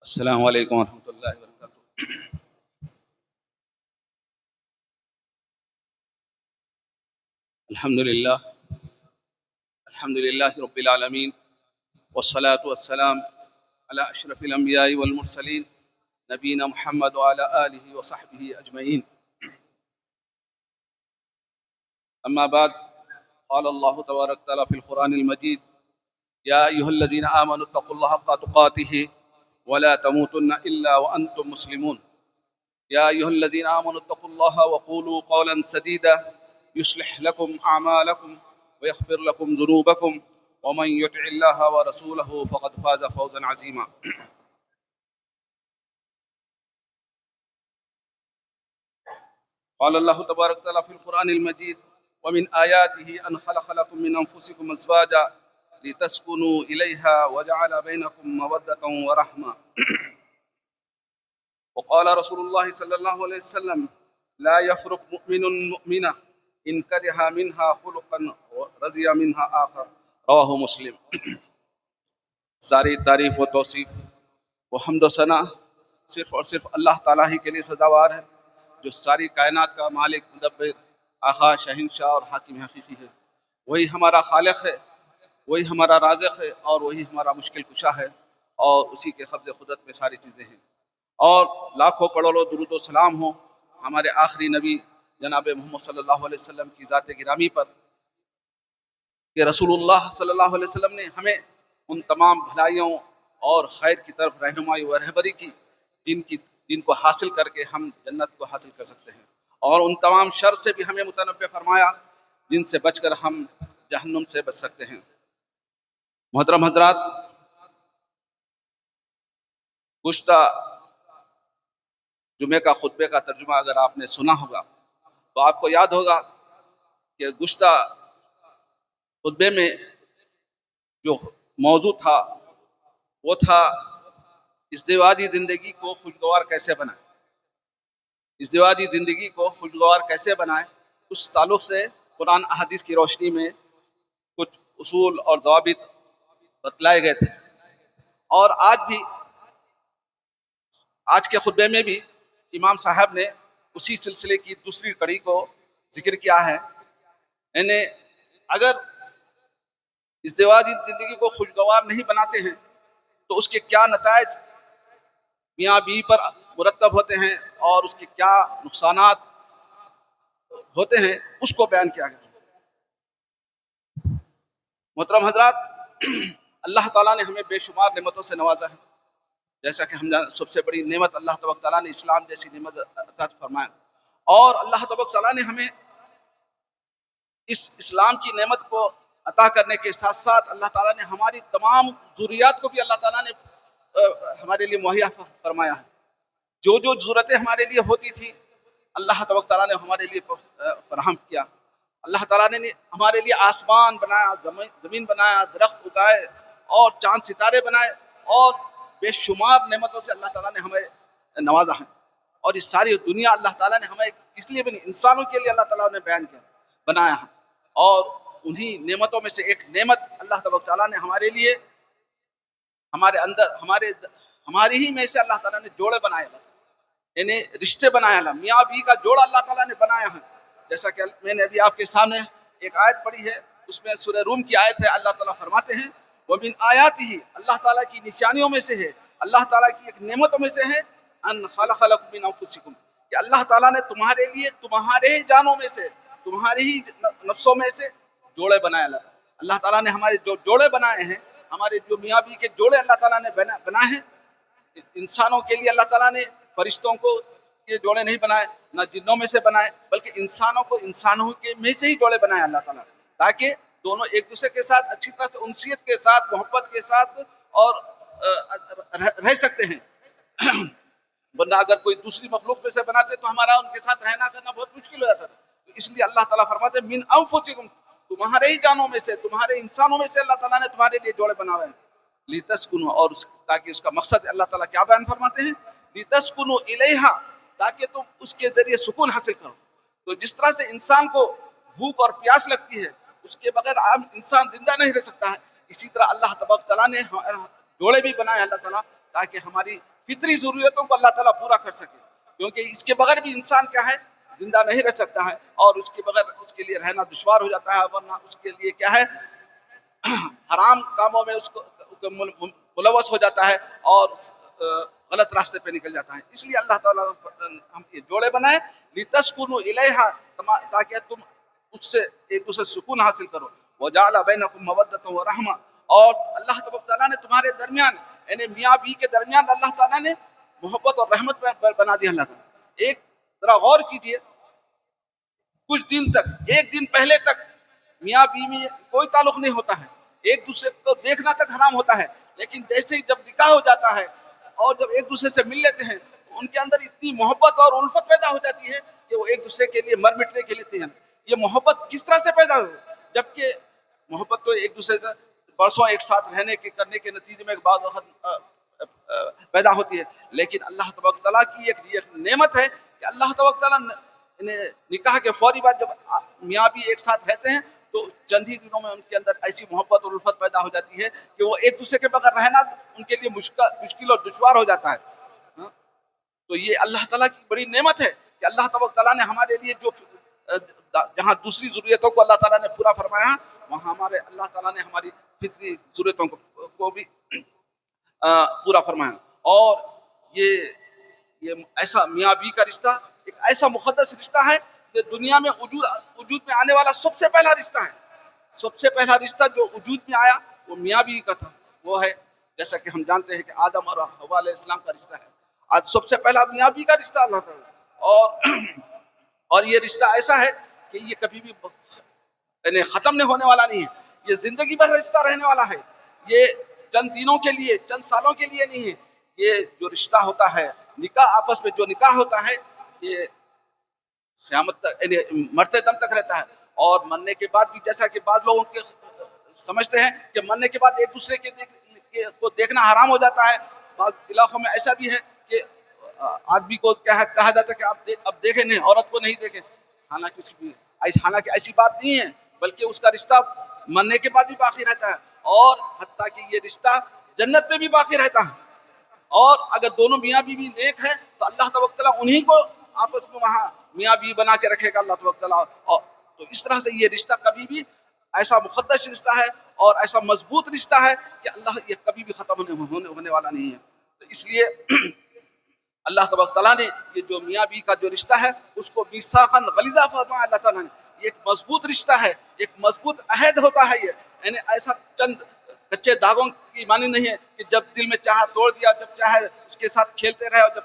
السلام علیکم ورحمۃ اللہ وبرکاتہ۔ الحمد للہ رب العالمین، والصلاة والسلام علی اشرف الانبیاء والمرسلین، نبینا محمد وعلی آلہ وصحبہ اجمعین۔ اما بعد، قال اللہ تبارک تعالی فی القرآن المجید: یا ایھا الذین آمنوا اتقوا اللہ حق تقاتہ ولا تموتن الا وانتم مسلمون۔ یا ایھا الذین آمنوا اتقوا اللہ وقولوا قولا سدیدا یصلح لکم اعمالکم ویغفر لکم ذنوبکم ومن یطع اللہ ورسولہ فقد فاز فوزا عظیما۔ قال اللہ تبارک تعالی فی القرآن المجید: ومن آیاته ان خلق لکم من انفسکم ازواجا لتسکنوا الیہا وجعل بینکم مودۃ ورحمہ۔ وقال رسول اللہ صلی اللہ علیہ وسلم: لا يفرق مؤمن مؤمنہ ان کرہ منها خلقا رضی منها آخر، رواہ مسلم۔ ساری تعریف و توصیف و حمد و ثنا صرف اور صرف اللہ تعالیٰ ہی کے لیے سزاوار ہے، جو ساری کائنات کا مالک، مدبر، آقا، شہنشاہ اور حاکم حقیقی ہے۔ وہی ہمارا خالق ہے، وہی ہمارا رازق ہے، اور وہی ہمارا مشکل کشا ہے، اور اسی کے قبض قدرت میں ساری چیزیں ہیں۔ اور لاکھوں کروڑوں درود و سلام ہو ہمارے آخری نبی جناب محمد صلی اللہ علیہ وسلم کی ذات گرامی پر، کہ رسول اللہ صلی اللہ علیہ وسلم نے ہمیں ان تمام بھلائیوں اور خیر کی طرف رہنمائی و رہبری کی جن کو حاصل کر کے ہم جنت کو حاصل کر سکتے ہیں، اور ان تمام شر سے بھی ہمیں متنبع فرمایا جن سے بچ کر ہم جہنم سے بچ سکتے ہیں۔ محترم حضرات، گزشتہ جمعے کا خطبے کا ترجمہ اگر آپ نے سنا ہوگا تو آپ کو یاد ہوگا کہ گزشتہ خطبے میں جو موضوع تھا وہ تھا ازدواجی زندگی کو خوشگوار کیسے بنائیں۔ ازدواجی زندگی کو خوشگوار کیسے بنائیں، اس تعلق سے قرآن احادیث کی روشنی میں کچھ اصول اور ضوابط بتلائے گئے تھے، اور آج کے خطبے میں بھی امام صاحب نے اسی سلسلے کی دوسری کڑی کو ذکر کیا ہے۔ یعنی اگر ازدواجی زندگی کو خوشگوار نہیں بناتے ہیں تو اس کے کیا نتائج میاں بیوی پر مرتب ہوتے ہیں اور اس کے کیا نقصانات ہوتے ہیں، اس کو بیان کیا گیا۔ محترم حضرات، اللہ تعالیٰ نے ہمیں بے شمار نعمتوں سے نوازا ہے۔ جیسا کہ ہم سب سے بڑی نعمت اللہ تبارک تعالیٰ نے اسلام جیسی نعمت عطا فرمایا، اور اللہ تبارک تعالیٰ نے ہمیں اس اسلام کی نعمت کو عطا کرنے کے ساتھ ساتھ اللہ تعالیٰ نے ہماری تمام ضروریات کو بھی اللہ تعالیٰ نے ہمارے لیے مہیا فرمایا ہے۔ جو ضرورتیں ہمارے لیے ہوتی تھی اللہ تبارک تعالیٰ نے ہمارے لیے فراہم کیا۔ اللہ تعالیٰ نے ہمارے لیے آسمان بنایا، زمین بنایا، درخت اگائے، اور چاند ستارے بنائے، اور بے شمار نعمتوں سے اللہ تعالیٰ نے ہمیں نوازا ہے۔ اور یہ ساری دنیا اللہ تعالیٰ نے ہمیں اس لیے بنی، انسانوں کے لیے اللہ تعالیٰ نے بیان کیا، بنایا ہے۔ اور انہی نعمتوں میں سے ایک نعمت اللہ تبارک تعالیٰ نے ہمارے لیے، ہمارے اندر، ہماری ہی میں سے اللہ تعالیٰ نے جوڑے بنائے، یعنی رشتے بنایا۔ اللہ میاں بیوی کا جوڑا اللہ تعالیٰ نے بنایا ہے۔ جیسا کہ میں نے ابھی آپ کے سامنے ایک آیت پڑھی ہے، اس میں سورہ روم کی آیت ہے، اللہ تعالیٰ فرماتے ہیں: وَمِنْ آیَاتِهِ، اللہ تعالیٰ کی نشانیوں میں سے ہے، اللہ تعالیٰ کی ایک نعمتوں میں سے ہے، ان خلق لکم من انفسکم، کہ اللہ تعالیٰ نے تمہارے لیے تمہارے ہی جانوں میں سے، تمہارے ہی نفسوں میں سے جوڑے بنائے۔ اللہ تعالیٰ نے ہمارے جو جوڑے بنائے ہیں، ہمارے جو میاں بیوی کے جوڑے اللہ تعالیٰ نے بنائے ہیں، انسانوں کے لیے اللہ تعالیٰ نے فرشتوں کو یہ جوڑے نہیں بنائے، نہ جنوں میں سے بنائے، بلکہ انسانوں کو انسانوں کے میں سے ہی جوڑے بنائے اللہ تعالیٰ، تاکہ دونوں ایک دوسرے کے ساتھ اچھی طرح سے انسیت کے ساتھ، محبت کے ساتھ اور رہ سکتے ہیں۔ ورنہ اگر کوئی دوسری مخلوق میں سے بناتے تو ہمارا ان کے ساتھ رہنا کرنا بہت مشکل ہو جاتا تھا۔ تو اس لیے اللہ تعالیٰ فرماتے ہیں: من انفسکم، تمہارے ہی جانوں میں سے، تمہارے انسانوں میں سے اللہ تعالیٰ نے تمہارے لیے جوڑے بنائے ہیں، لتسکنوا، اور تاکہ اس کا مقصد اللہ تعالیٰ کیا بیان فرماتے ہیں؟ لتسکنوا الیہا، تاکہ تم اس کے ذریعے سکون حاصل کرو۔ تو جس طرح سے انسان کو بھوک اور پیاس لگتی ہے، اس کے بغیر عام انسان زندہ نہیں رہ سکتا ہے، اسی طرح اللہ تبارک تعالیٰ نے جوڑے بھی بنائے اللہ تعالیٰ، تاکہ ہماری فطری ضرورتوں کو اللہ تعالیٰ پورا کر سکے، کیونکہ اس کے بغیر بھی انسان کیا ہے، زندہ نہیں رہ سکتا ہے، اور اس کے بغیر اس کے لیے رہنا دشوار ہو جاتا ہے، ورنہ اس کے لیے کیا ہے، حرام کاموں میں اس کو ملوث ہو جاتا ہے اور غلط راستے پہ نکل جاتا ہے۔ اس لیے اللہ تعالیٰ ہم یہ جوڑے بنائے لِتَسْكُنُوا إِلَيْهَا، تاکہ تم اس سے ایک دوسرے سے سکون حاصل کرو، وَجَعَلَ بَيْنَكُمْ مَوَدَّةً وَرَحْمَةً، اور اللہ تبارک تعالیٰ نے تمہارے درمیان یعنی میاں بیوی کے درمیان اللہ تعالیٰ نے محبت اور رحمت بنا دی اللہ تعالیٰ۔ ایک ذرا غور کیجئے، کچھ دن تک، ایک دن پہلے تک میاں بیوی میں کوئی تعلق نہیں ہوتا ہے، ایک دوسرے کو دیکھنا تک حرام ہوتا ہے، لیکن جیسے ہی جب نکاح ہو جاتا ہے اور جب ایک دوسرے سے مل لیتے ہیں تو ان کے اندر اتنی محبت اور الفت پیدا ہو جاتی ہے کہ وہ ایک دوسرے کے لیے مر مٹنے کے لیے تیار ہیں۔ یہ محبت کس طرح سے پیدا ہوئی؟ جبکہ محبت تو ایک دوسرے سے برسوں ایک ساتھ رہنے کے کرنے کے نتیجے میں بعض وقت پیدا ہوتی ہے، لیکن اللہ تبارک تعالیٰ کی ایک نعمت ہے کہ اللہ تبارک تعالیٰ نکاح کے فوری بعد جب میاں بھی ایک ساتھ رہتے ہیں تو چند ہی دنوں میں ان کے اندر ایسی محبت اور الفت پیدا ہو جاتی ہے کہ وہ ایک دوسرے کے بغیر رہنا ان کے لیے مشکل اور دشوار ہو جاتا ہے۔ تو یہ اللہ تعالیٰ کی بڑی نعمت ہے کہ اللہ تبارک تعالیٰ نے ہمارے لیے جو جہاں دوسری ضروریتوں کو اللہ تعالیٰ نے پورا فرمایا، وہاں ہمارے اللہ تعالیٰ نے ہماری فطری ضرورتوں کو بھی پورا فرمایا۔ اور یہ ایسا میاں بیوی کا رشتہ ایک ایسا مقدس رشتہ ہے کہ دنیا میں وجود میں آنے والا سب سے پہلا رشتہ ہے۔ سب سے پہلا رشتہ جو وجود میں آیا وہ میاں بیوی کا تھا، وہ ہے جیسا کہ ہم جانتے ہیں کہ آدم اور حوا علیہ السلام کا رشتہ ہے۔ آج سب سے پہلا میاں بیوی کا رشتہ اللہ تعالیٰ، اور یہ رشتہ ایسا ہے کہ یہ کبھی بھی یعنی ختم نہیں ہونے والا نہیں ہے، یہ زندگی بھر رشتہ رہنے والا ہے۔ یہ چند دنوں کے لیے، چند سالوں کے لیے نہیں ہے۔ یہ جو رشتہ ہوتا ہے، نکاح آپس میں جو نکاح ہوتا ہے، یہ قیامت تک یعنی مرتے دم تک رہتا ہے، اور مرنے کے بعد بھی جیسا کہ بعض لوگوں کے سمجھتے ہیں کہ مرنے کے بعد ایک دوسرے کو دیکھنا حرام ہو جاتا ہے۔ بعض علاقوں میں ایسا بھی ہے کہ آدمی کو کہا جاتا ہے کہ اب دیکھیں نہیں، عورت کو نہیں دیکھیں، حالانکہ ایسی بات نہیں ہے، بلکہ اس کا رشتہ مرنے کے بعد بھی باقی رہتا ہے، اور حتیٰ کہ یہ رشتہ جنت میں بھی باقی رہتا ہے۔ اور اگر دونوں میاں بیوی نیک ہیں تو اللہ تبارک تعالیٰ انہی کو آپس میں وہاں میاں بیوی بنا کے رکھے گا اللہ تبارک تعالیٰ۔ اور تو اس طرح سے یہ رشتہ کبھی بھی ایسا مقدس رشتہ ہے اور ایسا مضبوط رشتہ ہے کہ اللہ یہ کبھی بھی ختم ہونے والا نہیں ہے۔ تو اس لیے اللہ تبارک تعالیٰ نے یہ جو میاں بیوی کا جو رشتہ ہے اس کو میثاقاً غلیظا فرمایا اللہ تعالیٰ نے۔ یہ ایک مضبوط رشتہ ہے، ایک مضبوط عہد ہوتا ہے یہ، یعنی ایسا چند کچے داغوں کی معنی نہیں ہے کہ جب دل میں چاہا توڑ دیا، جب چاہے اس کے ساتھ کھیلتے رہے اور جب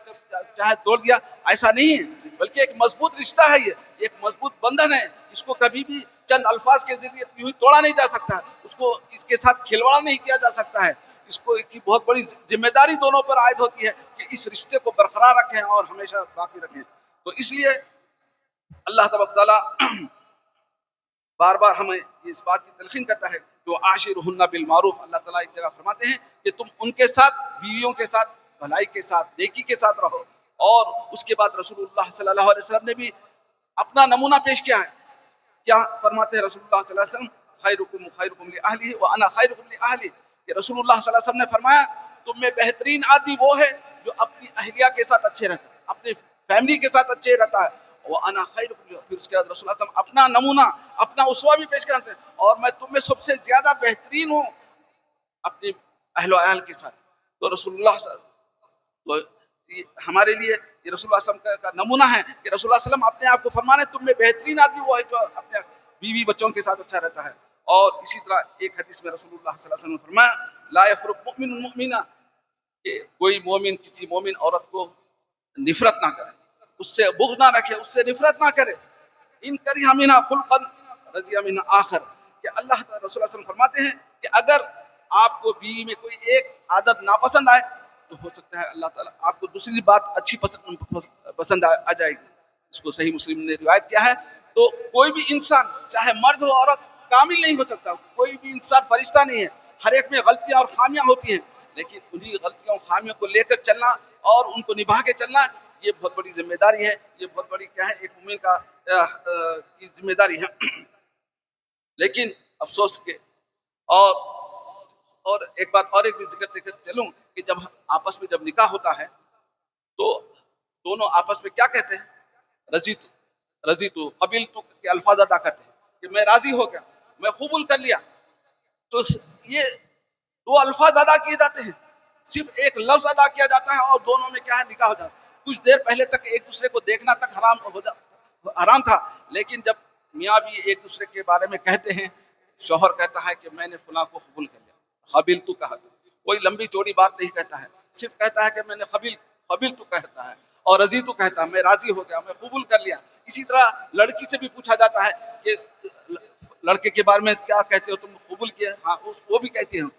چاہے توڑ دیا، ایسا نہیں ہے، بلکہ ایک مضبوط رشتہ ہے، یہ ایک مضبوط بندھن ہے۔ اس کو کبھی بھی چند الفاظ کے ذریعے یوں ہی توڑا نہیں جا سکتا، اس کو اس کے ساتھ کھلواڑ نہیں کیا جا سکتا ہے۔ اس کو کی بہت بڑی ذمہ داری دونوں پر عائد ہوتی ہے کہ اس رشتے کو برقرار رکھیں اور ہمیشہ باقی رکھیں۔ تو اس لیے اللہ تبارک تعالیٰ بار بار ہمیں اس بات کی تلقین کرتا ہے کہ عاشرہن بالمعروف۔ اللہ تعالیٰ ایک جگہ فرماتے ہیں کہ تم ان کے ساتھ، بیویوں کے ساتھ بھلائی کے ساتھ، نیکی کے ساتھ رہو۔ اور اس کے بعد رسول اللہ صلی اللہ علیہ وسلم نے بھی اپنا نمونہ پیش کیا ہے۔ کیا فرماتے ہیں رسول اللہ صلی اللہ علیہ وسلم؟ خیرکم خیرکم لأہلہ وانا خیرکم لأہلی، کہ رسول اللہ صلی اللہ علیہ وسلم نے فرمایا تم میں بہترین آدمی وہ ہے جو اپنی اہلیہ کے ساتھ اچھے رہتا ہے، اپنی فیملی کے ساتھ اچھے رہتا ہے۔ وَأَنَا خَيْرُكُمْ، پھر اس کے بعد رسول اللہ صلی اللہ علیہ وسلم اپنا نمونہ، اپنا اسوہ بھی پیش کرتے ہیں، اور میں تم میں سب سے زیادہ بہترین ہوں اپنی اہل و عیال کے ساتھ۔ تو رسول اللہ صلی اللہ علیہ وسلم ہمارے لیے یہ رسول اللہ صلی اللہ علیہ وسلم کا نمونہ ہے کہ رسول اللہ صلی اللہ علیہ وسلم اپنے آپ کو فرمانے تم میں بہترین آدمی وہ ہے جو اپنے بیوی بچوں کے ساتھ اچھا رہتا ہے۔ اور اسی طرح ایک حدیث میں رسول اللہ صلی اللہ علیہ وسلم نے فرمایا لا یفرق مؤمن مؤمنہ، کہ کوئی مومن کسی مومن عورت کو نفرت نہ کرے، اس سے بغض نہ رکھے، اس سے نفرت نہ کرے۔ ان کرہ منھا خلقا رضی منھا آخر، کہ اللہ رسول اللہ صلی اللہ علیہ وسلم فرماتے ہیں کہ اگر آپ کو بیوی میں کوئی ایک عادت ناپسند آئے تو ہو سکتا ہے اللہ تعالیٰ آپ کو دوسری بات اچھی پسند آ جائے گی۔ اس کو صحیح مسلم نے روایت کیا ہے۔ تو کوئی بھی انسان چاہے مرد ہو عورت کامل نہیں ہو سکتا، کوئی بھی انسان فرشتہ نہیں ہے، ہر ایک میں غلطیاں اور خامیاں ہوتی ہیں، لیکن انہی غلطیوں اور خامیوں کو لے کر چلنا اور ان کو نبھا کے چلنا یہ بہت بڑی ذمہ داری ہے، یہ بہت بڑی کیا ہے ایک مومن کا کی ذمہ داری ہے۔ لیکن افسوس کے اور اور ایک بات اور ایک بھی ذکر کر چلوں کہ جب آپس میں جب نکاح ہوتا ہے تو دونوں آپس میں کیا کہتے ہیں؟ رضی تو قبیل تو کے الفاظ ادا کرتے ہیں کہ میں راضی ہو گیا، میں قبول کر لیا. تو یہ دو الفاظ ادا کیے جاتے ہیں، صرف ایک لفظ ادا کیا جاتا ہے اور دونوں میں کیا ہے نکاح ہو جاتا ہے. کچھ دیر پہلے تک ایک دوسرے کو دیکھنا تک حرام تھا، لیکن جب میاں بھی ایک دوسرے کے بارے میں کہتے ہیں، شوہر کہتا ہے کہ میں نے فلاں کو قبول کر لیا، قبیل تو کہا تھا، کوئی لمبی چوڑی بات نہیں کہتا ہے، صرف کہتا ہے کہ میں نے قبیل تو کہتا ہے، اور رضی تو کہتا ہے میں راضی ہو گیا، میں قبول کر لیا. اسی طرح لڑکی سے بھی پوچھا جاتا ہے کہ لڑکے کے بارے میں کیا کہتے ہو تم، قبول کیا؟ ہاں وہ بھی کہتی ہیں.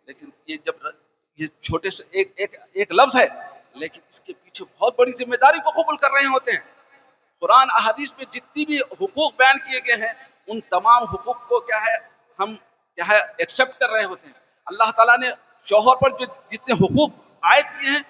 لیکن یہ جب یہ چھوٹے سے ایک لفظ ہے، لیکن اس کے پیچھے بہت بڑی ذمہ داری کو قبول کر رہے ہوتے ہیں. قرآن احادیث میں جتنی بھی حقوق بیان کیے گئے ہیں ان تمام حقوق کو کیا ہے ہم کیا ہے ایکسپٹ کر رہے ہوتے ہیں. اللہ تعالیٰ نے شوہر پر جو جتنے حقوق عائد کیے ہیں،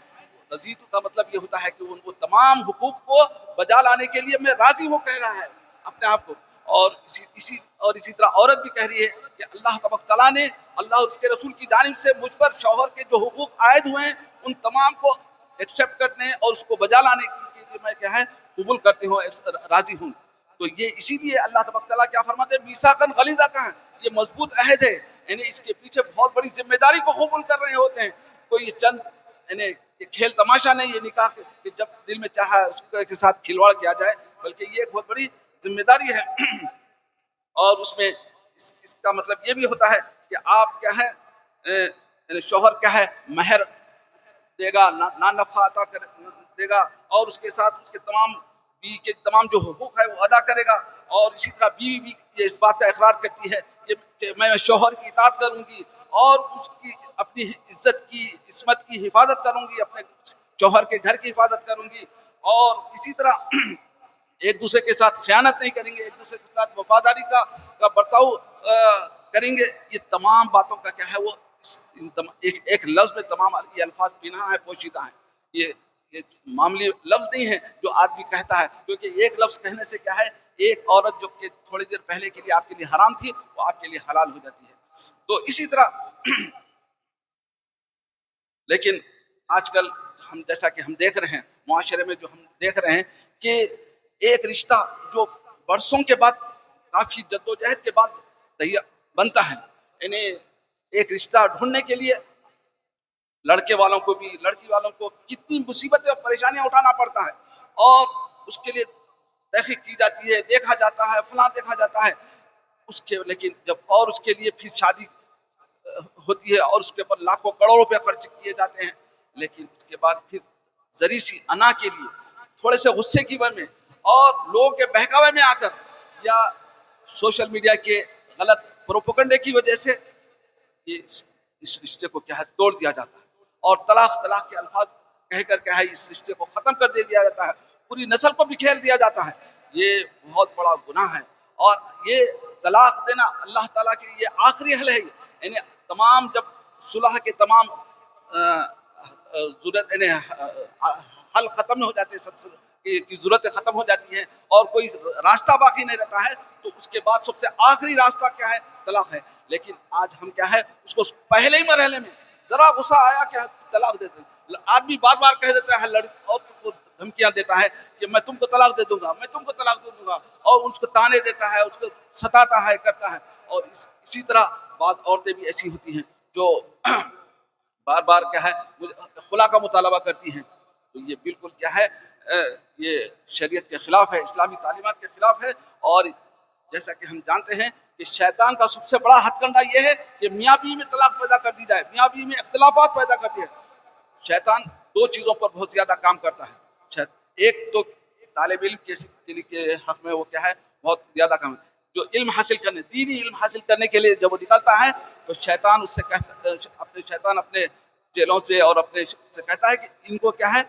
رضیت کا مطلب یہ ہوتا ہے کہ ان کو تمام حقوق کو بجا لانے کے لیے میں راضی ہوں کہہ رہا ہے اپنے آپ کو. اور اسی طرح عورت بھی کہہ رہی ہے کہ اللہ تبارک تعالیٰ نے اللہ اور اس کے رسول کی جانب سے مجھ پر شوہر کے جو حقوق عائد ہوئے ہیں ان تمام کو ایکسپٹ کرنے اور اس کو بجا لانے کے لیے میں کیا ہے قبول کرتی ہوں، راضی ہوں. تو یہ اسی لیے اللہ تبارک تعالیٰ کیا فرماتے ہیں، میثاقاً غلیظا کا ہے، یہ مضبوط عہد ہے، یعنی اس کے پیچھے بہت بڑی ذمہ داری کو قبول کر رہے ہوتے ہیں. کوئی یہ چند یعنی یہ کھیل تماشا نہیں، یہ نکاح کہ جب دل میں چاہا اس کے ساتھ کھلواڑ کیا جائے، بلکہ یہ ایک بہت بڑی ذمہ داری ہے. اور اس میں اس کا مطلب یہ بھی ہوتا ہے کہ آپ کیا ہے یعنی شوہر کیا ہے مہر دے گا، نہ نفع عطا دے گا، اور اس کے ساتھ اس کے تمام بیوی کے تمام جو حقوق ہے وہ ادا کرے گا. اور اسی طرح بیوی بھی یہ اس بات کا اقرار کرتی ہے کہ میں شوہر کی اطاعت کروں گی اور اس کی اپنی عزت کی عصمت کی حفاظت کروں گی، اپنے شوہر کے گھر کی حفاظت کروں گی. اور اسی طرح ایک دوسرے کے ساتھ خیانت نہیں کریں گے، ایک دوسرے کے ساتھ وفاداری کا برتاؤ کریں گے. یہ تمام باتوں کا کیا ہے وہ ایک لفظ میں تمام یہ الفاظ پنہا ہے، پوشیدہ ہیں. یہ معمولی لفظ نہیں ہے جو آدمی کہتا ہے، کیونکہ ایک لفظ کہنے سے کیا ہے ایک عورت جو کہ تھوڑی دیر پہلے کے لیے آپ کے لیے حرام تھی وہ آپ کے لیے حلال ہو جاتی ہے. تو اسی طرح لیکن آج کل ہم جیسا کہ ہم دیکھ رہے ہیں معاشرے میں جو ہم دیکھ رہے ہیں کہ ایک رشتہ جو برسوں کے بعد کافی جدوجہد کے بعد بنتا ہے، یعنی ایک رشتہ ڈھونڈنے کے لیے لڑکے والوں کو بھی لڑکی والوں کو کتنی مصیبتیں اور پریشانیاں اٹھانا پڑتا ہے، اور اس کے لیے تحقیق کی جاتی ہے، دیکھا جاتا ہے، فلاں دیکھا جاتا ہے لیکن جب اور اس کے لیے پھر شادی ہوتی ہے اور اس کے اوپر لاکھوں کروڑوں روپے خرچ کیے جاتے ہیں، لیکن اس کے بعد پھر ذری سی انا کے لیے تھوڑے سے غصے کی وجہ میں اور لوگوں کے بہکاوے میں آ کر یا سوشل میڈیا کے غلط پروپیگنڈے کی وجہ سے یہ اس رشتے کو کیا ہے توڑ دیا جاتا ہے، اور طلاق کے الفاظ کہہ کر کیا ہے اس رشتے کو ختم کر دیا جاتا ہے، پوری نسل کو بکھیر دیا جاتا ہے. یہ بہت بڑا گناہ ہے، اور یہ طلاق دینا اللہ تعالیٰ کے یہ آخری حل ہے. یعنی تمام جب صلح کے تمام ضرورت یعنی حل ختم ہو جاتے ہیں، سب کی ضرورتیں ختم ہو جاتی ہیں اور کوئی راستہ باقی نہیں رہتا ہے، تو اس کے بعد سب سے آخری راستہ کیا ہے؟ طلاق ہے. لیکن آج ہم کیا ہے اس کو پہلے ہی مرحلے میں ذرا غصہ آیا کہ طلاق دے دیں. آدمی بار بار کہہ دیتا ہے عورت کو دھمکیاں دیتا ہے کہ میں تم کو طلاق دے دوں گا، میں تم کو طلاق دے دوں گا، اور اس کو تانے دیتا ہے، اس کو ستاتا ہے، کرتا ہے. اور اسی طرح بعض عورتیں بھی ایسی ہوتی ہیں جو بار بار کیا ہے خلا کا مطالبہ کرتی ہیں. تو یہ بالکل کیا ہے یہ شریعت کے خلاف ہے، اسلامی تعلیمات کے خلاف ہے. اور جیسا کہ ہم جانتے ہیں کہ شیطان کا سب سے بڑا ہتھ کنڈا یہ ہے کہ میاں بیوی میں طلاق پیدا کر دی جائے، میاں بیوی میں اختلافات پیدا کر دیے. شیطان دو چیزوں پر بہت زیادہ کام کرتا ہے. ایک تو طالب علم کے حق میں وہ کیا ہے بہت زیادہ کام ہے، جو علم حاصل کرنے دینی علم حاصل کرنے کے لیے جب وہ نکلتا ہے تو شیطان اس سے کہتا اپنے چیلوں سے اور اپنے سے کہتا ہے کہ ان کو کیا ہے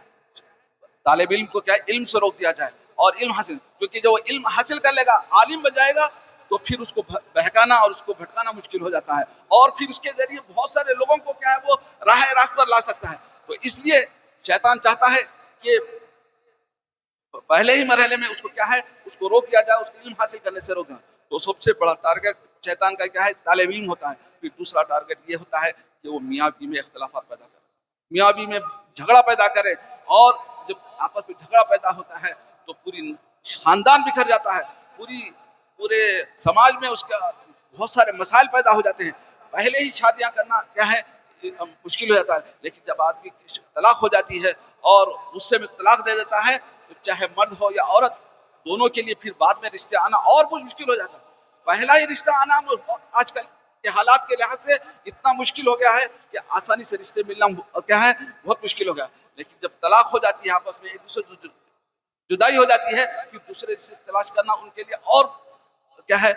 طالب علم کو کیا ہے علم سے روک دیا جائے اور علم حاصل، کیونکہ جب وہ علم حاصل کر لے گا عالم بن جائے گا تو پھر اس کو بہکانا اور اس کو بھٹکانا مشکل ہو جاتا ہے، اور پھر اس کے ذریعے بہت سارے لوگوں کو کیا ہے وہ راہ راست پر لا سکتا ہے. تو اس لیے شیطان چاہتا ہے کہ پہلے ہی مرحلے میں اس کو کیا ہے اس کو روک دیا جائے، اس کو علم حاصل کرنے سے روک دیا. تو سب سے بڑا ٹارگٹ شیطان کا کیا ہے طالب علم ہوتا ہے. پھر دوسرا ٹارگٹ یہ ہوتا ہے کہ وہ میاں بیوی میں اختلافات پیدا کرے، میاں بیوی میں جھگڑا پیدا کرے، اور جب آپس میں جھگڑا پیدا ہوتا ہے تو پوری خاندان بکھر جاتا ہے، پورے سماج میں اس کا بہت سارے مسائل پیدا ہو جاتے ہیں۔ پہلے ہی شادیاں کرنا کیا ہے مشکل ہو جاتا ہے، لیکن جب آدمی کی طلاق ہو جاتی ہے اور غصے میں طلاق دے دیتا ہے تو چاہے مرد ہو یا عورت، دونوں کے لیے پھر بعد میں رشتے آنا اور کچھ مشکل ہو جاتا ہے۔ پہلا ہی رشتہ آنا آج کل کے حالات کے لحاظ سے اتنا مشکل ہو گیا ہے کہ آسانی سے رشتے ملنا کیا ہے بہت مشکل ہو گیا، لیکن جب طلاق ہو جاتی ہے، آپس میں ایک دوسرے سے جدائی ہو جاتی ہے، پھر دوسرے رشتے تلاش کرنا ان کے لیے اور کیا ہے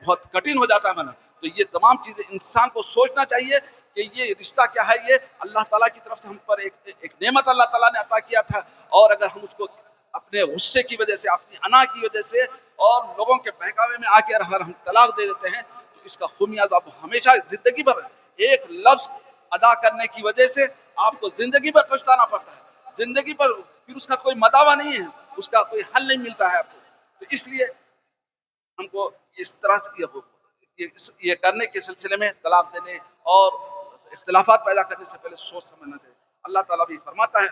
بہت کٹھن ہو جاتا ہے بنا۔ تو یہ تمام چیزیں انسان کو سوچنا چاہیے کہ یہ رشتہ کیا ہے، یہ اللہ تعالیٰ کی طرف سے ہم پر ایک نعمت اللہ تعالیٰ نے عطا کیا تھا، اور اگر ہم اس کو اپنے غصے کی وجہ سے، اپنی انا کی وجہ سے اور لوگوں کے بہکاوے میں آ کے اگر ہم طلاق دے دیتے ہیں تو اس کا خمیازہ آپ ہمیشہ زندگی بھر ایک لفظ ادا کرنے کی وجہ سے آپ کو زندگی بھر پچھتانا پڑتا ہے، زندگی بھر پھر اس کا کوئی مداوع نہیں ہے، اس کا کوئی حل نہیں ملتا ہے آپ کو۔ تو اس لیے ہم کو اس طرح سے یہ کرنے کے سلسلے میں طلاق دینے اور اختلافات پیدا کرنے سے پہلے سوچ سمجھنا چاہیے۔ اللہ تعالیٰ بھی فرماتا ہے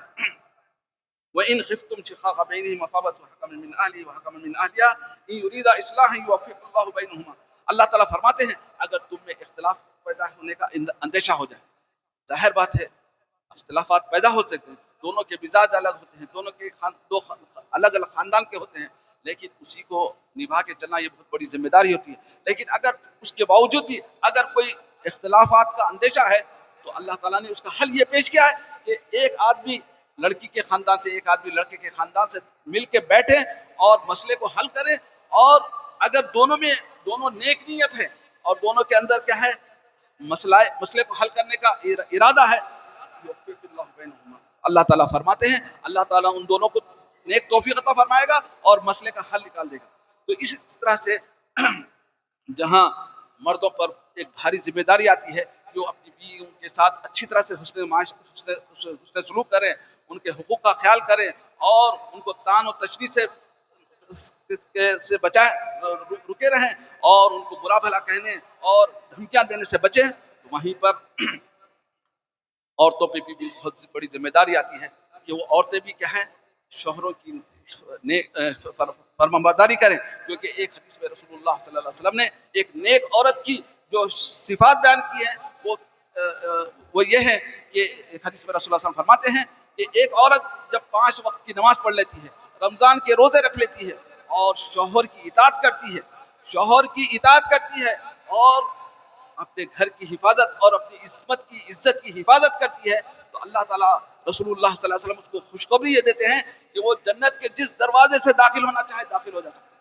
وَإِنْ خِفْتُمْ شِقَاقَ بَيْنِهِمَا فَبَعْثُوا حَكَمًا مِنْ أَهْلِهِ وَحَكَمًا مِنْ أَهْلِهَا إِنْ يُرِيدَا إِصْلَاحًا يُوَفِّقِ اللَّهُ بَيْنَهُمَا۔ اللہ تعالیٰ فرماتے ہیں اگر تم میں اختلاف پیدا ہونے کا اندیشہ ہو جائے، ظاہر بات ہے اختلافات پیدا ہو سکتے ہیں، دونوں کے مزاج الگ ہوتے ہیں، دونوں کے دو الگ الگ خاندان کے ہوتے ہیں، لیکن اسی کو نبھا کے چلنا یہ بہت بڑی ذمہ داری ہوتی ہے۔ لیکن اگر اس کے باوجود بھی اگر کوئی اختلافات کا اندیشہ ہے تو اللہ تعالیٰ نے اس کا حل یہ پیش کیا ہے کہ ایک آدمی لڑکی کے خاندان سے، ایک آدمی لڑکے کے خاندان سے مل کے بیٹھے اور مسئلے کو حل کرے، اور اگر دونوں نیک نیت ہے اور دونوں کے اندر کیا ہے مسئلے کو حل کرنے کا ارادہ ہے، اللہ تعالیٰ فرماتے ہیں اللہ تعالیٰ ان دونوں کو نیک توفیق عطا فرمائے گا اور مسئلے کا حل نکال دے گا۔ تو اس طرح سے جہاں مردوں پر ایک بھاری ذمہ داری آتی ہے جو اپنی بیویوں کے ساتھ اچھی طرح سے حسن سلوک کریں، ان کے حقوق کا خیال کریں اور ان کو تان و تشنیع سے بچائیں، رکے رہیں، اور ان کو برا بھلا کہنے اور دھمکیاں دینے سے بچیں، تو وہیں پر عورتوں پہ بھی بہت بڑی ذمہ داری آتی ہے کہ وہ عورتیں بھی کیا ہیں شوہروں کی فرمانبرداری کریں، کیونکہ ایک حدیث میں رسول اللہ صلی اللہ علیہ وسلم نے ایک نیک عورت کی جو صفات بیان کی ہیں وہ یہ ہے کہ ایک حدیث میں رسول اللہ صلی اللہ علیہ وسلم فرماتے ہیں کہ ایک عورت جب 5 وقت کی نماز پڑھ لیتی ہے، رمضان کے روزے رکھ لیتی ہے اور شوہر کی اطاعت کرتی ہے اور اپنے گھر کی حفاظت اور اپنی عزت کی حفاظت کرتی ہے، تو اللہ تعالیٰ رسول اللہ صلی اللہ علیہ وسلم اس کو خوشخبری یہ دیتے ہیں کہ وہ جنت کے جس دروازے سے داخل ہونا چاہے داخل ہو جا سکتا ہے۔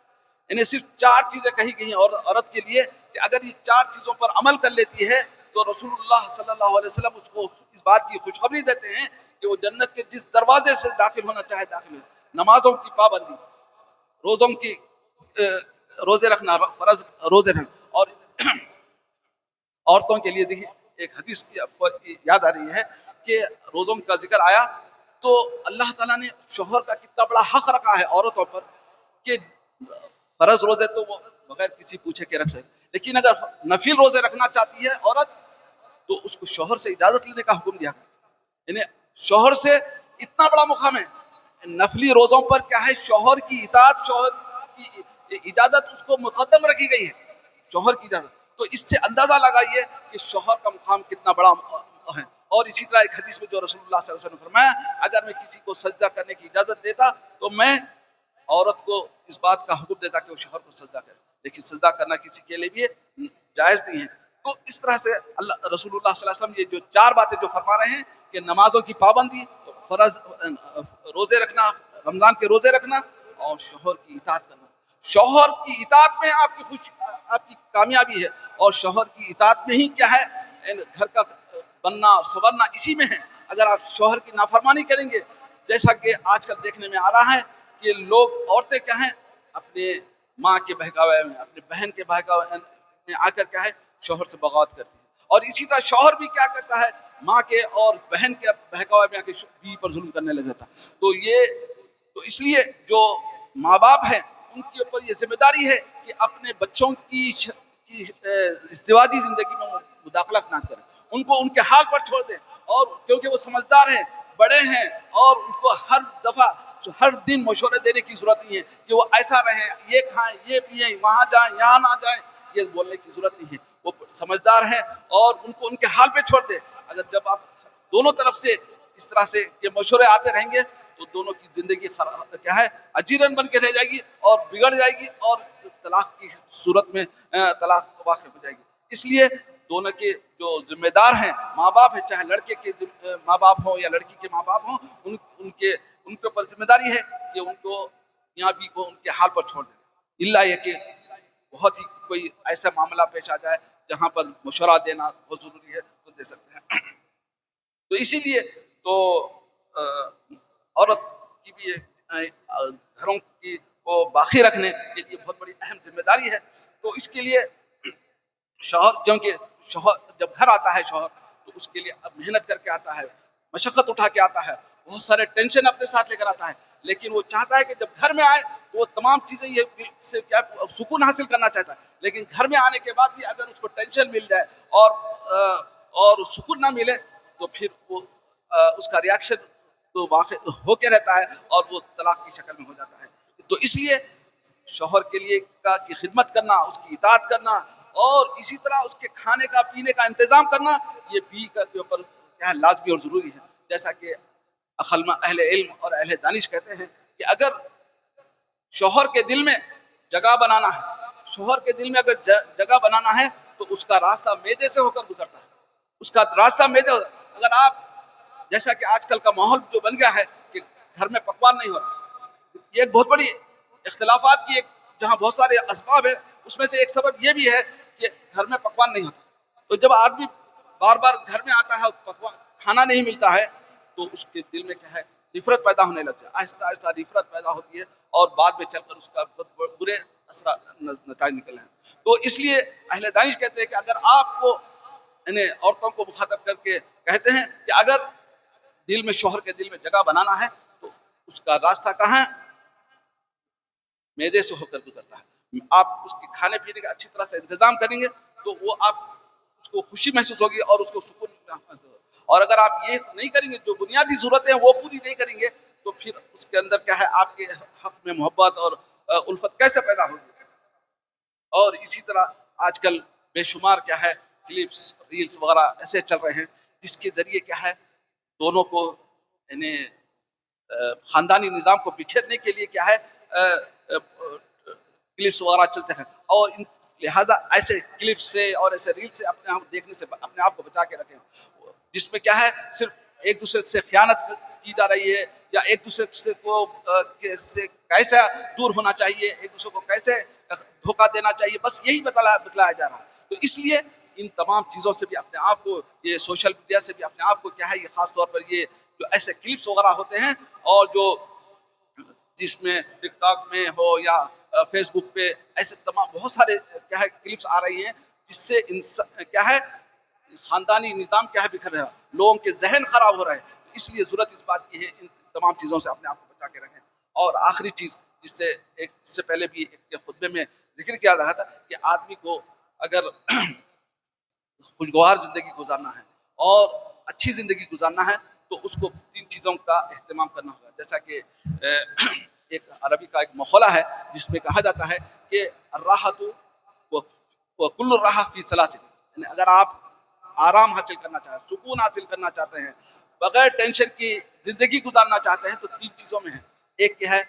یعنی صرف 4 چیزیں کہی گئی ہیں اور عورت کے لیے کہ اگر یہ 4 چیزوں پر عمل کر لیتی ہے تو رسول اللہ صلی اللہ علیہ وسلم اس کو اس بات کی خوشخبری دیتے ہیں کہ وہ جنت کے جس دروازے سے داخل ہونا چاہے داخل ہو۔ نمازوں کی پابندی، روزوں کی روزے رکھنا، فرض روزے رکھنا، اور عورتوں کے لیے دیکھیے ایک حدیث یاد آ رہی ہے کہ روزوں کا ذکر آیا تو اللہ تعالیٰ نے شوہر کا کتنا بڑا حق رکھا ہے عورتوں پر کہ فرض روزے تو وہ بغیر کسی پوچھے کے رکھ سکے، لیکن اگر نفل روزے رکھنا چاہتی ہے عورت تو اس کو شوہر سے اجازت لینے کا حکم دیا گیا۔ یعنی شوہر سے اتنا بڑا مقام ہے، نفلی روزوں پر کیا ہے شوہر کی اطاعت، شوہر کی اجازت اس کو مقدم رکھی گئی ہے، شوہر کی اجازت۔ تو اس سے اندازہ لگائیے کہ شوہر کا مقام کتنا بڑا ہے۔ اور اسی طرح ایک حدیث میں جو رسول اللہ صلی اللہ علیہ وسلم نے فرمایا اگر میں کسی کو سجدہ کرنے کی اجازت دیتا تو میں عورت کو اس بات کا حکم دیتا کہ وہ شوہر کو سجدہ کرے، لیکن سجدہ کرنا کسی کے لیے بھی جائز نہیں ہے۔ تو اس طرح سے رسول اللہ صلی اللہ علیہ وسلم یہ جو 4 باتیں جو فرما رہے ہیں کہ نمازوں کی پابندی، فرض روزے رکھنا، رمضان کے روزے رکھنا اور شوہر کی اطاعت کرنا۔ شوہر کی اطاعت میں آپ کی کامیابی ہے، اور شوہر کی اطاعت میں ہی کیا ہے گھر کا بننا اور سنورنا اسی میں ہے۔ اگر آپ شوہر کی نافرمانی کریں گے، جیسا کہ آج کل دیکھنے میں آ رہا ہے کہ لوگ عورتیں کیا ہیں اپنے ماں کے بہکاوے میں، اپنے بہن کے بہکاوے میں آ کر کیا ہے شوہر سے بغاوت کرتی ہے، اور اسی طرح شوہر بھی کیا کرتا ہے ماں کے اور بہن کے بہکاوے میں آ کے بیوی پر ظلم کرنے لگ جاتا ہے۔ تو اس لیے جو ماں باپ ہیں ان کے اوپر یہ ذمہ داری ہے کہ اپنے بچوں کی ازدواجی زندگی میں مداخلت نہ کریں، ان کو ان کے حال پر چھوڑ دیں، اور کیونکہ وہ سمجھدار ہیں، بڑے ہیں، اور ان کو ہر دفعہ ہر دن مشورے دینے کی ضرورت نہیں ہے کہ وہ ایسا رہیں، یہ کھائیں، یہ پئیں، وہاں جائیں، یہاں نہ جائیں، یہ بولنے کی ضرورت نہیں ہے۔ وہ سمجھدار ہیں اور ان کو ان کے حال پہ چھوڑ دیں۔ اگر جب آپ دونوں طرف سے اس طرح سے یہ مشورے آتے رہیں گے تو دونوں کی زندگی کیا ہے، اجیرن بن کے رہ جائے گی اور بگڑ جائے گی، اور طلاق کی صورت میں طلاق واقع ہو جائے گی۔ اس لیے دونوں کے جو ذمہ دار ہیں ماں باپ ہیں، چاہے لڑکے کے ماں باپ ہوں یا لڑکی کے ماں باپ ہوں، ان کے اوپر ذمہ داری ہے کہ ان کو میاں بیوی کو ان کے حال پر چھوڑ دیں، الا یہ کہ بہت ہی کوئی ایسا معاملہ پیش آ جائے جہاں پر مشورہ دینا بہت ضروری ہے تو دے سکتے ہیں۔ تو اسی لیے تو عورت کی بھی گھروں کی کو باقی رکھنے کے لیے بہت بڑی اہم ذمہ داری ہے۔ تو اس کے لیے شوہر، کیونکہ شوہر جب گھر آتا ہے شوہر تو اس کے لیے اب محنت کر کے آتا ہے، مشقت اٹھا کے آتا ہے، بہت سارے ٹینشن اپنے ساتھ لے کر آتا ہے، لیکن وہ چاہتا ہے کہ جب گھر میں آئے تو وہ تمام چیزیں یہ سے کیا سکون حاصل کرنا چاہتا ہے، لیکن گھر میں آنے کے بعد بھی اگر اس کو ٹینشن مل جائے اور سکون نہ ملے تو پھر وہ اس کا ریاکشن تو واقع ہو کے رہتا ہے اور وہ طلاق کی شکل میں ہو جاتا ہے۔ تو اس لیے شوہر کے لیے کی خدمت کرنا، اس کی اطاعت کرنا، اور اسی طرح اس کے کھانے کا پینے کا انتظام کرنا، یہ بیوی کے اوپر کیا ہے لازمی اور ضروری ہے۔ جیسا کہ اہل علم اور اہل دانش کہتے ہیں کہ اگر شوہر کے دل میں جگہ بنانا ہے، شوہر کے دل میں اگر جگہ بنانا ہے تو اس کا راستہ میدے سے ہو کر گزرتا ہے، اس کا راستہ میدے ہوتا ہے۔ اگر آپ جیسا کہ آج کل کا ماحول جو بن گیا ہے کہ گھر میں پکوان نہیں ہو رہا، یہ ایک بہت بڑی اختلافات کی جہاں بہت سارے اسباب ہیں، اس میں سے ایک سبب یہ بھی ہے کہ گھر میں پکوان نہیں ہوتا۔ تو جب آدمی بار بار گھر میں آتا ہے اور پکوان کھانا نہیں ملتا ہے تو اس کے دل میں کیا ہے نفرت پیدا ہونے لگتا ہے، آہستہ آہستہ نفرت پیدا ہوتی ہے اور بعد میں چل کر اس کا بہت برے اثرات نتائج نکلے ہیں۔ تو اس لیے اہل دانش کہتے ہیں کہ اگر آپ کو یعنی عورتوں کو مخاطب کر کے کہتے ہیں کہ اگر دل میں شوہر کے دل میں جگہ بنانا ہے تو اس کا راستہ کہاں ہے؟ میدے سے ہو کر گزرتا ہے۔ آپ اس کے کھانے پینے کا اچھی طرح سے انتظام کریں گے تو وہ آپ اس کو خوشی محسوس ہوگی اور اس کو سکون محسوس ہوگا، اور اگر آپ یہ نہیں کریں گے، جو بنیادی ضرورتیں ہیں وہ پوری نہیں کریں گے تو پھر اس کے اندر کیا ہے آپ کے حق میں محبت اور الفت کیسے پیدا ہوگی۔ اور اسی طرح آج کل بے شمار کیا ہے کلپس، ریلز وغیرہ ایسے چل رہے ہیں جس کے ذریعے کیا ہے دونوں کو یعنی خاندانی نظام کو بکھیرنے کے لیے کیا ہے کلپس وغیرہ چلتے ہیں، اور لہذا ایسے کلپ سے اور ایسے ریل سے اپنے آپ دیکھنے سے اپنے آپ کو بچا کے رکھیں، جس میں کیا ہے صرف ایک دوسرے سے خیانت کی جا رہی ہے، یا ایک دوسرے سے کیسے دور ہونا چاہیے، ایک دوسرے کو کیسے دھوکہ دینا چاہیے، بس یہی بتلایا جا رہا ہے۔ تو اس لیے ان تمام چیزوں سے بھی اپنے آپ کو، یہ سوشل میڈیا سے بھی اپنے آپ کو کیا ہے یہ خاص طور پر یہ جو ایسے کلپس وغیرہ ہوتے ہیں اور جو جس میں ٹک ٹاک میں ہو یا فیس بک پہ ایسے تمام بہت سارے کیا ہے کلپس آ رہی ہیں جس سے کیا ہے خاندانی نظام کیا ہے بکھر رہا ہے، لوگوں کے ذہن خراب ہو رہے ہیں۔ اس لیے ضرورت اس بات کی ہے ان تمام چیزوں سے اپنے آپ کو بچا کے رکھیں۔ اور آخری چیز جس سے پہلے بھی ایک خطبے میں ذکر کیا رہا تھا کہ آدمی کو اگر خوشگوار زندگی گزارنا ہے اور اچھی زندگی گزارنا ہے تو اس کو 3 چیزوں کا اہتمام کرنا ہوگا، جیسا کہ ایک عربی کا ایک مقولہ ہے جس میں کہا جاتا ہے کہ الراحت وکل الراحہ فی ثلاث، یعنی اگر آپ آرام حاصل کرنا چاہتے ہیں، سکون حاصل کرنا چاہتے ہیں، بغیر ٹینشن کی زندگی گزارنا چاہتے ہیں تو 3 چیزوں میں ہے۔ ایک کیا ہے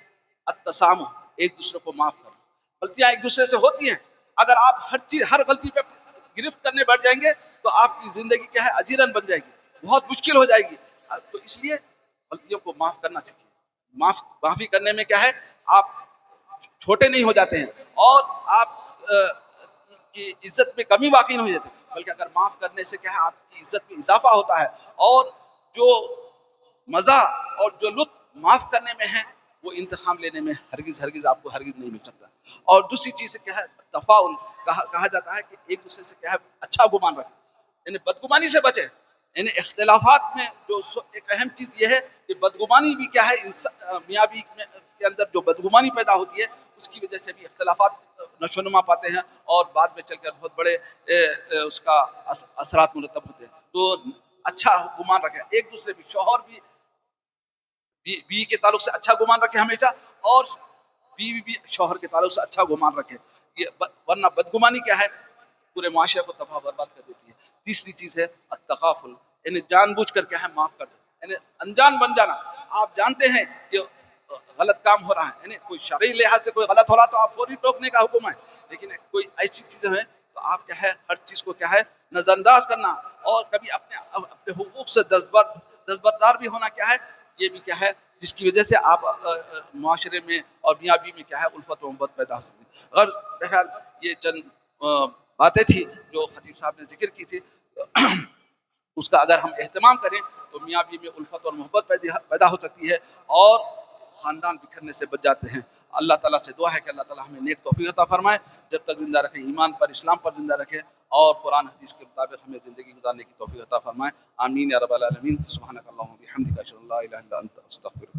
التسامح، ایک دوسرے کو معاف کرنا۔ غلطیاں ایک دوسرے سے ہوتی ہیں، اگر آپ ہر غلطی پہ گرفت کرنے بیٹھ جائیں گے تو آپ کی زندگی کیا ہے اجیرن بن جائے گی، بہت مشکل ہو جائے گی۔ تو اس لیے غلطیوں کو معاف کرنا سیکھیے۔ معافی کرنے میں کیا ہے آپ چھوٹے نہیں ہو جاتے ہیں اور آپ کی عزت میں کمی واقع نہیں ہو جاتی، بلکہ اگر معاف کرنے سے کیا ہے آپ کی عزت میں اضافہ ہوتا ہے، اور جو مزہ اور جو لطف معاف کرنے میں ہے وہ انتقام لینے میں ہرگز آپ کو ہرگز نہیں مل سکتا۔ اور دوسری چیز کیا ہے تفاؤل، کہا جاتا ہے کہ ایک دوسرے سے کیا ہے اچھا گمان رکھیں، یعنی بدگمانی سے بچیں۔ یعنی اختلافات میں جو ایک اہم چیز یہ ہے کہ بدگمانی بھی کیا ہے میاں بیوی میں کے اندر جو بدگمانی پیدا ہوتی ہے اس کی وجہ سے بھی اختلافات نشوونما پاتے ہیں اور بعد میں چل کر بہت بڑے اس کا اثرات مرتب ہوتے ہیں. تو اچھا گمان رکھیں ایک دوسرے بھی، شوہر بھی بیوی کے تعلق سے اچھا گمان رکھے ہمیشہ، اور بیوی بھی شوہر کے تعلق سے اچھا گمان رکھے. ورنہ بدگمانی کیا ہے، پورے معاشرے کو تباہ برباد کر دیتی ہے. تیسری چیز ہے التغافل، یعنی جان بوجھ کر کیا ہے معاف کر دو، یعنی انجان بن جانا. آپ جانتے ہیں کہ غلط کام ہو رہا ہے، یعنی کوئی شرعی لحاظ سے کوئی غلط ہو رہا تو آپ فوری ٹوکنے کا حکم ہے، لیکن کوئی ایسی چیزیں ہیں تو آپ کیا ہے ہر چیز کو کیا ہے نظر انداز کرنا، اور کبھی اپنے حقوق سے دستبردار بھی ہونا کیا ہے، یہ بھی کیا ہے جس کی وجہ سے آپ معاشرے میں اور میاں بیوی میں کیا ہے الفت و محبت پیدا ہوتی ہے. غرض بہرحال یہ چند باتیں تھی جو خطیب صاحب نے ذکر کی تھی. اس کا اگر ہم اہتمام کریں تو میاں بیوی میں الفت اور محبت پیدا ہو سکتی ہے اور خاندان بکھرنے سے بچ جاتے ہیں. اللہ تعالیٰ سے دعا ہے کہ اللہ تعالیٰ ہمیں نیک توفیق عطا فرمائے، جب تک زندہ رکھے ایمان پر اسلام پر زندہ رکھے، اور قرآن حدیث کے مطابق ہمیں زندگی گزارنے کی توفیق عطا فرمائے. آمین یا رب العالمین. سبحانک اللہم و بحمدک، اشہد ان لا الہ الا انت، استغفرک.